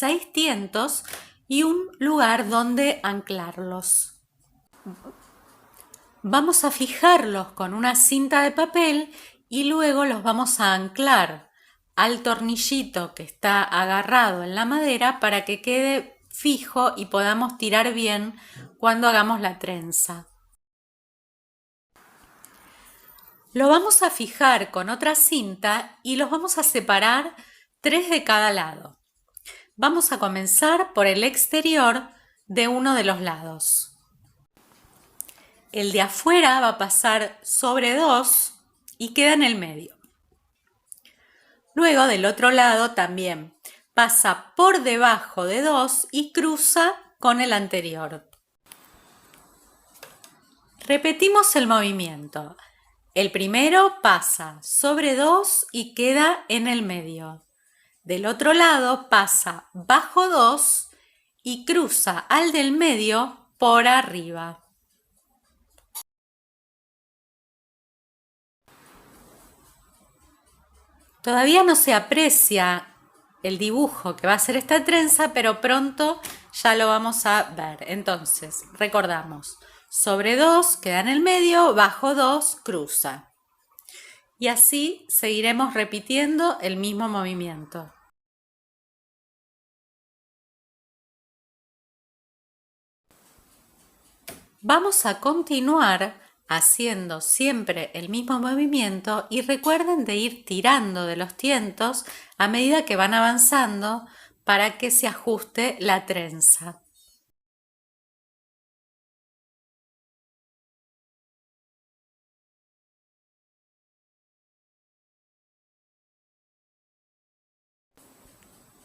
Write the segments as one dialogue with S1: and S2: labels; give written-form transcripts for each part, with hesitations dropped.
S1: 6 tientos y un lugar donde anclarlos. Vamos a fijarlos con una cinta de papel y luego los vamos a anclar al tornillito que está agarrado en la madera para que quede fijo y podamos tirar bien cuando hagamos la trenza. Lo vamos a fijar con otra cinta y los vamos a separar 3 de cada lado. Vamos a comenzar por el exterior de uno de los lados. El de afuera va a pasar sobre 2 y queda en el medio. Luego del otro lado también pasa por debajo de 2 y cruza con el anterior. Repetimos el movimiento. El primero pasa sobre 2 y queda en el medio. Del otro lado pasa bajo 2 y cruza al del medio por arriba. Todavía no se aprecia el dibujo que va a ser esta trenza, pero pronto ya lo vamos a ver. Entonces, recordamos, sobre 2 queda en el medio, bajo 2 cruza. Y así seguiremos repitiendo el mismo movimiento. Vamos a continuar haciendo siempre el mismo movimiento y recuerden de ir tirando de los tientos a medida que van avanzando para que se ajuste la trenza.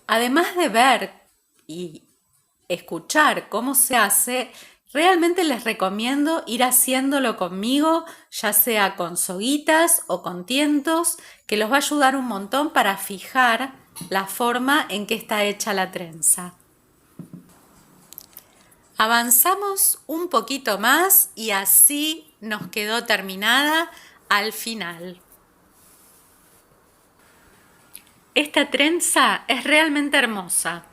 S1: Además de ver y escuchar cómo se hace, realmente les recomiendo ir haciéndolo conmigo, ya sea con soguitas o con tientos, que los va a ayudar un montón para fijar la forma en que está hecha la trenza. Avanzamos un poquito más y así nos quedó terminada al final. Esta trenza es realmente hermosa.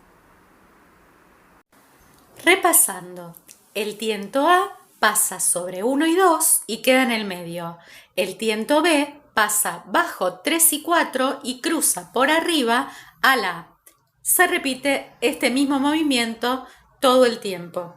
S1: Repasando, el tiento A pasa sobre 1 y 2 y queda en el medio. El tiento B pasa bajo 3 y 4 y cruza por arriba a la A. Se repite este mismo movimiento todo el tiempo.